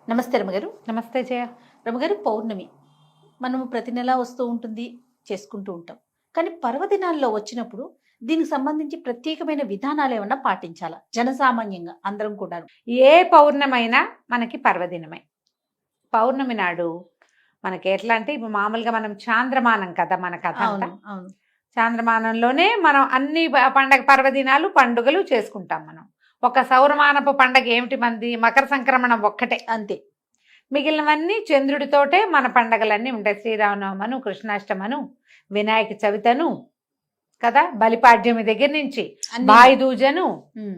నమస్తే రమగారు. నమస్తే జయ. రమగారు, పౌర్ణమి మనము ప్రతి నెలా వస్తూ ఉంటుంది, చేసుకుంటూ ఉంటాం. కానీ పర్వదినాల్లో వచ్చినప్పుడు దీనికి సంబంధించి ప్రత్యేకమైన విధానాలు ఏమన్నా పాటించాలా జనసామాన్యంగా అందరం కూడా? ఏ పౌర్ణమైనా మనకి పర్వదినమే. పౌర్ణమి నాడు మనకి ఎట్లా అంటే ఇప్పుడు మామూలుగా మనం చాంద్రమానం కదా మన కథ అంతా. అవును. చాంద్రమానంలోనే మనం అన్ని పండగ పర్వదినాలు పండుగలు చేసుకుంటాం. మనం ఒక సౌరమానపు పండగ ఏమిటి మంది మకర సంక్రమణం ఒక్కటే, అంతే. మిగిలినవన్నీ చంద్రుడితోటే మన పండగలన్నీ ఉంటాయి. శ్రీరామనవమను, కృష్ణాష్టమను, వినాయక చవితను కదా, బలిపాడ్యమి దగ్గర నుంచి బాయి దూజను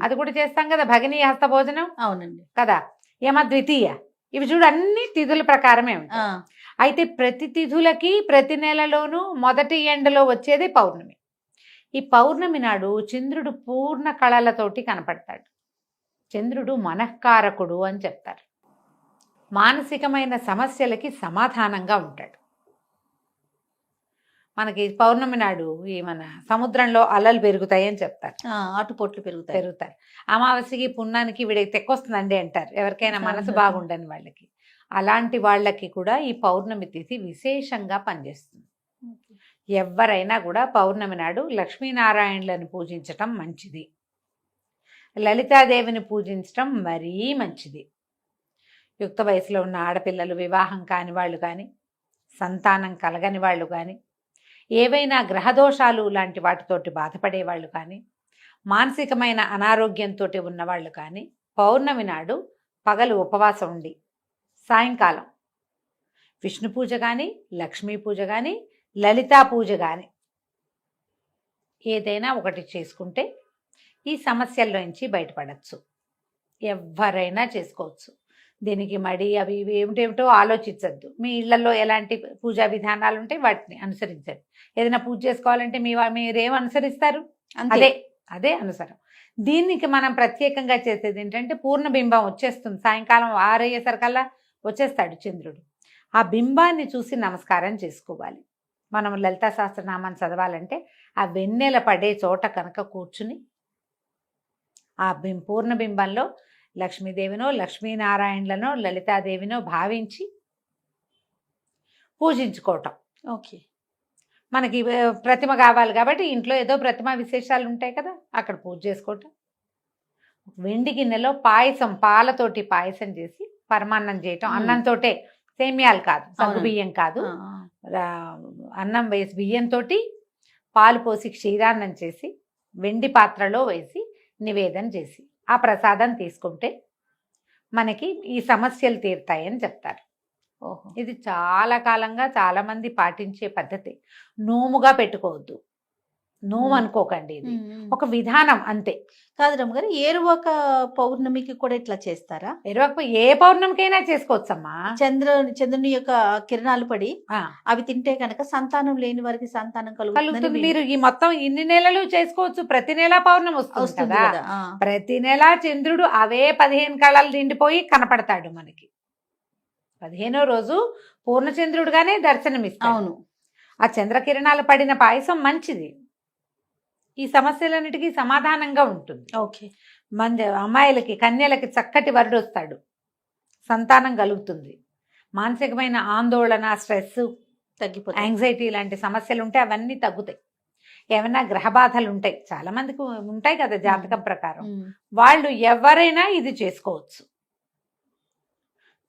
అది కూడా చేస్తాం కదా, భగిని హస్త భోజనం. అవునండి కదా, యమ ద్వితీయ, ఇవి చూడు అన్ని తిథుల ప్రకారమే ఉంటాయి. అయితే ప్రతి తిథులకి ప్రతి నెలలోనూ మొదటి ఎండలో వచ్చేది పౌర్ణమి. ఈ పౌర్ణమి నాడు చంద్రుడు పూర్ణ కళలతోటి కనపడతాడు. చంద్రుడు మనఃకారకుడు అని చెప్తారు. మానసికమైన సమస్యలకి సమాధానంగా ఉంటాడు. మనకి పౌర్ణమి నాడు ఈ మన సముద్రంలో అలలు పెరుగుతాయి అని చెప్తారు, ఆటుపోట్లు పెరుగుతారు. అమావాస్యకి పున్నానికి వీడికి తెక్కొస్తుందండి అంటారు ఎవరికైనా మనసు బాగుండని వాళ్ళకి. అలాంటి వాళ్ళకి కూడా ఈ పౌర్ణమి తిథి విశేషంగా పనిచేస్తుంది. ఎవరైనా కూడా పౌర్ణమి నాడు లక్ష్మీనారాయణులను పూజించటం మంచిది, లలితాదేవిని పూజించటం మరీ మంచిది. యుక్త వయసులో ఉన్న ఆడపిల్లలు, వివాహం కాని వాళ్ళు కానీ, సంతానం కలగని వాళ్ళు కానీ, ఏవైనా గ్రహదోషాలు లాంటి వాటితోటి బాధపడే వాళ్ళు కానీ, మానసికమైన అనారోగ్యంతో ఉన్నవాళ్ళు కానీ పౌర్ణమి నాడు పగలు ఉపవాసం ఉండి సాయంకాలం విష్ణు పూజ కానీ, లక్ష్మీ పూజ కానీ, లలితా పూజ కానీ ఏదైనా ఒకటి చేసుకుంటే ఈ సమస్యల్లోంచి బయటపడచ్చు. ఎవరైనా చేసుకోవచ్చు. దీనికి మడి అవి ఇవి ఏమిటేమిటో ఆలోచించద్దు. మీ ఇళ్లలో ఎలాంటి పూజా విధానాలు ఉంటాయి వాటిని అనుసరించండి. ఏదైనా పూజ చేసుకోవాలంటే మీరేం అనుసరిస్తారు? అదే అనుసరం. దీనికి మనం ప్రత్యేకంగా చేసేది ఏంటంటే పూర్ణబింబం వచ్చేస్తుంది. సాయంకాలం 6 అయ్యేసరికల్లా వచ్చేస్తాడు చంద్రుడు. ఆ బింబాన్ని చూసి నమస్కారం చేసుకోవాలి. మనం లలితా సహస్రనామాన్ని చదవాలంటే ఆ వెన్నెల పడే చోట కనుక కూర్చుని ఆ పూర్ణబింబంలో లక్ష్మీదేవినో, లక్ష్మీనారాయణులనో, లలితాదేవినో భావించి పూజించుకోవటం. ఓకే. మనకి ప్రతిమ కావాలి కాబట్టి ఇంట్లో ఏదో ప్రతిమ విశేషాలు ఉంటాయి కదా, అక్కడ పూజ చేసుకోవటం. వెండి గిన్నెలో పాయసం, పాలతోటి పాయసం చేసి పరమాన్నం చేయటం. అన్నంతో, సేమ్యాలు కాదు, సగ్గు బియ్యం కాదు, అన్నం వేసి బియ్యంతో పాలు పోసి క్షీరాన్నం చేసి వెండి పాత్రలో వేసి నివేదన చేసి ఆ ప్రసాదం తీసుకుంటే మనకి ఈ సమస్యలు తీరుతాయని చెప్తారు. ఇది చాలా కాలంగా చాలా మంది పాటించే పద్ధతి. నోముగా పెట్టుకోవద్దు, నోము అనుకోకండి, ఇది ఒక విధానం అంతే. కాదు రమ్మగారు, ఏరువాక పౌర్ణమికి కూడా ఇట్లా చేస్తారా? ఏరువాక ఏ పౌర్ణమికైనా చేసుకోవచ్చమ్మా. చంద్రుని యొక్క కిరణాలు పడి అవి తింటే కనుక సంతానం లేని వారికి సంతానం కలుగుతుంది. మీరు ఈ మొత్తం ఇన్ని నెలలు చేసుకోవచ్చు. ప్రతి నెల పౌర్ణమి వస్తుంది కదా, ప్రతి నెల చంద్రుడు అవే 15 కళలు నిండిపోయి కనపడతాడు మనకి. 15వ రోజు పూర్ణచంద్రుడుగానే దర్శనమిస్తాడు. అవును. ఆ చంద్రకిరణాలు పడిన పాయసం మంచిది, ఈ సమస్యలన్నిటికీ సమాధానంగా ఉంటుంది. ఓకే. అమ్మాయిలకి, కన్యలకి చక్కటి వరుడు వస్తాడు, సంతానం కలుగుతుంది. మానసికమైన ఆందోళన, స్ట్రెస్ తగ్గిపోతుంది. యాంగ్జైటీ లాంటి సమస్యలు ఉంటే అవన్నీ తగ్గుతాయి. ఏమైనా గ్రహ బాధలు ఉంటాయి, చాలా మందికి ఉంటాయి కదా జాతకం ప్రకారం, వాళ్ళు ఎవరైనా ఇది చేసుకోవచ్చు.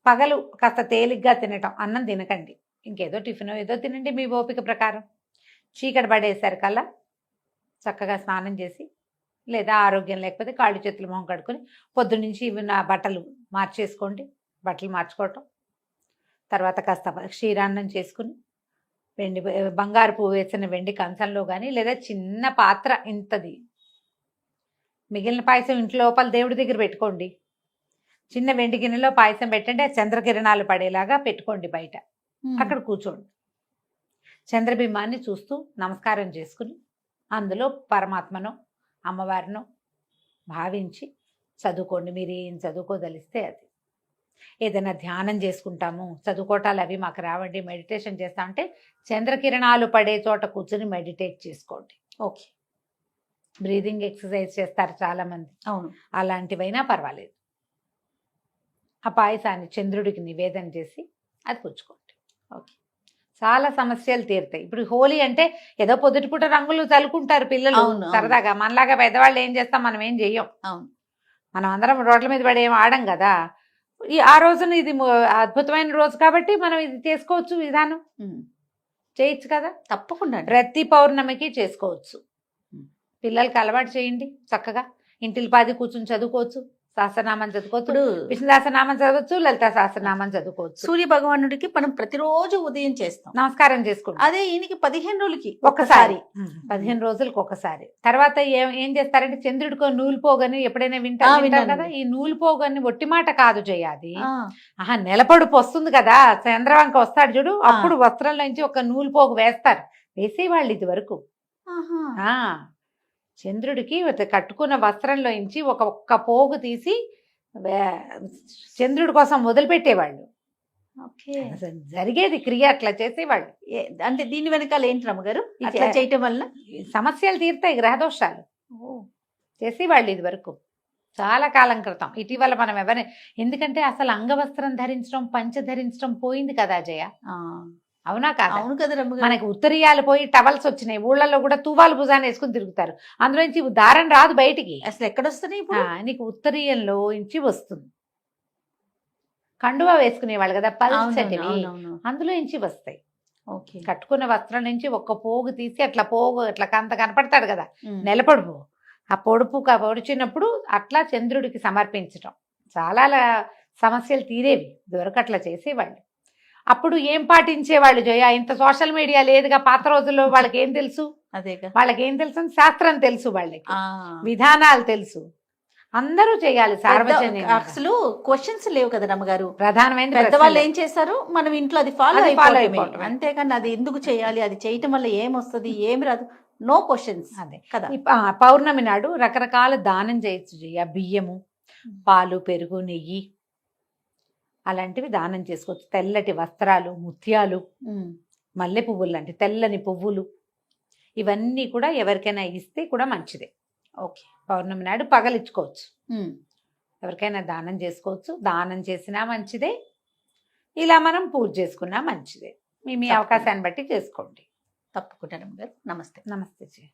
పగలు కాస్త తేలిగ్గా తినటం, అన్నం తినకండి, ఇంకేదో టిఫిన్ ఏదో తినండి మీ ఓపిక ప్రకారం. చీకటి పడేసరికల్లా చక్కగా స్నానం చేసి, లేదా ఆరోగ్యం లేకపోతే కాళ్ళు చేతులు మొహం కడుక్కొని పొద్దున్నుంచి ఇవి నా బట్టలు మార్చేసుకోండి. బట్టలు మార్చుకోవటం, తర్వాత కాస్త క్షీరాన్నం చేసుకుని బంగారు పువ్వు వేసిన వెండి కంచంలో కానీ, లేదా చిన్న పాత్ర ఇంతది, మిగిలిన పాయసం ఇంట్లో లోపల దేవుడి దగ్గర పెట్టుకోండి. చిన్న వెండి గిన్నెలో పాయసం పెట్టండి, ఆ చంద్రకిరణాలు పడేలాగా పెట్టుకోండి బయట. అక్కడ కూర్చోండి, చంద్రబింబాన్ని చూస్తూ నమస్కారం చేసుకుని అందులో పరమాత్మనో అమ్మవారినో భావించి చదువుకోండి. మీరు ఏం చదువుకోదలిస్తే అది. ఏదైనా ధ్యానం చేసుకుంటాము, చదువుకోవటాలు అవి మాకు రావండి, మెడిటేషన్ చేస్తామంటే చంద్రకిరణాలు పడే చోట కూర్చుని మెడిటేట్ చేసుకోండి. ఓకే. బ్రీదింగ్ ఎక్సర్సైజ్ చేస్తారు చాలామంది, అవును, అలాంటివైనా పర్వాలేదు. ఆ పాయసాన్ని చంద్రుడికి నివేదన చేసి అది పుచ్చుకోండి. ఓకే. చాలా సమస్యలు తీరుతాయి. ఇప్పుడు హోలీ అంటే ఏదో పొద్దుటిపూట రంగులు చల్లుకుంటారు పిల్లలు అవును, అవును. సరదాగా. మనలాగా పెద్దవాళ్ళు ఏం చేస్తాం, మనం ఏం చెయ్యం. అవును. మనం అందరం రోడ్ల మీద పడి ఏం ఆడం కదా. ఆ రోజున ఇది అద్భుతమైన రోజు కాబట్టి మనం ఇది చేసుకోవచ్చు, విధానం ఉమ్. చేయొచ్చు కదా. తప్పకుండా అండి. ప్రతి పౌర్ణమికి చేసుకోవచ్చు. పిల్లలకి అలవాటు చేయండి. చక్కగా ఇంటిల్లిపాది కూర్చుని చదువుకోవచ్చు, సహస్రనామం చదువుకోవచ్చు, ఇప్పుడు విష్ణు సహస్రనామం చదవచ్చు, లలితా సహస్రనామం చదువుకోవచ్చు. సూర్య భగవానుడికి మనం ప్రతిరోజు ఉదయం చేస్తాం. నమస్కారం చేసుకుంటాం. అదే ఈయనకి 15 రోజులకి ఒక్కసారి 15 రోజులకు ఒకసారి. తర్వాత ఏం చేస్తారంటే చంద్రుడికో నూలు పోగని ఎప్పుడైనా వింటారు విన్నానండి. కదా. ఈ నూలు పోగని ఒట్టి మాట కాదు చేయాలి. ఆ, ఆహా, నెలపడుపు వస్తుంది కదా, చంద్రవంక వస్తాడు చూడు, అప్పుడు వస్త్రంలో నుంచి ఒక నూలు పోగు వేస్తారు. వేసేవాళ్ళు ఇది వరకు. ఆహా. చంద్రుడికి కట్టుకున్న వస్త్రంలో నుంచి ఒక్క పోగు తీసి చంద్రుడి కోసం వదిలిపెట్టేవాళ్ళు. ఓకే. అసలు జరిగేది క్రియ, అట్లా చేసేవాళ్ళు. అంటే దీని వెనకాల ఏంటి రమ్మగారు ఇది అట్లా చేయటం వల్ల? సమస్యలు తీరుతాయి, గ్రహదోషాలు. చేసేవాళ్ళు ఇది వరకు చాలా కాలం క్రితం. ఇటీవల మనం ఎవరి, ఎందుకంటే అసలు అంగవస్త్రం ధరించడం, పంచ ధరించడం పోయింది కదా జయ. అవునా కాదా? అవును కదా రమ్మగారు. మనకి ఉత్తరీయాలు పోయి టవల్స్ వచ్చినాయి. ఊళ్ళల్లో కూడా తువ్వాలు భుజాన్ని వేసుకుని తిరుగుతారు. అందులో నుంచి దారం రాదు బయటికి. అసలు ఎక్కడొస్తున్నాయి ఇప్పుడు? నీకు ఉత్తరీయంలో నుంచి వస్తుంది. కండువా వేసుకునేవాళ్ళు కదా పల్చటివి, అందులో నుంచి వస్తాయి. ఓకే. కట్టుకున్న వస్త్రం నుంచి ఒక్క పోగు తీసి అట్లా పోగు అట్లా కంత కనపడతాడు కదా నెలపొడుపు, ఆ పొడిచినప్పుడు అట్లా చంద్రుడికి సమర్పించటం. చాలా సమస్యలు తీరేవి ఇదివరకు అట్లా చేసేవాళ్ళు. అప్పుడు ఏం పాటించేవాళ్ళు జయ? ఇంత సోషల్ మీడియా లేదుగా పాత రోజుల్లో. వాళ్ళకి ఏం తెలుసు? అదేగా, వాళ్ళకి ఏం తెలుసు? శాస్త్రం తెలుసు, వాళ్ళకి విధానాలు తెలుసు. అందరూ చేయాలి సార్వజనిక. అసలు క్వశ్చన్స్ లేవు కదా రమ్మగారు. ప్రధానమైన పెద్దవాళ్ళు ఏం చేశారు, మనం ఇంట్లో అది ఫాలో అయిపోవటమే. అంతేకాని అది ఎందుకు చేయాలి, అది చేయటం వల్ల ఏమొస్తుంది, ఏమి రాదు, నో క్వశ్చన్స్. అదే కదా. పౌర్ణమి నాడు రకరకాల దానం చేయొచ్చు జయ. బియ్యము, పాలు, పెరుగు, నెయ్యి అలాంటివి దానం చేసుకోవచ్చు. తెల్లటి వస్త్రాలు, ముత్యాలు, మల్లె పువ్వులు లాంటి తెల్లని పువ్వులు, ఇవన్నీ కూడా ఎవరికైనా ఇస్తే కూడా మంచిదే. ఓకే. పౌర్ణమి నాడు పగలిచ్చుకోవచ్చు, ఎవరికైనా దానం చేసుకోవచ్చు. దానం చేసినా మంచిదే, ఇలా మనం పూజ చేసుకున్నా మంచిదే. మీ అవకాశాన్ని బట్టి చేసుకోండి. తప్పకుండా రమ్మగారు. నమస్తే. నమస్తే జయ.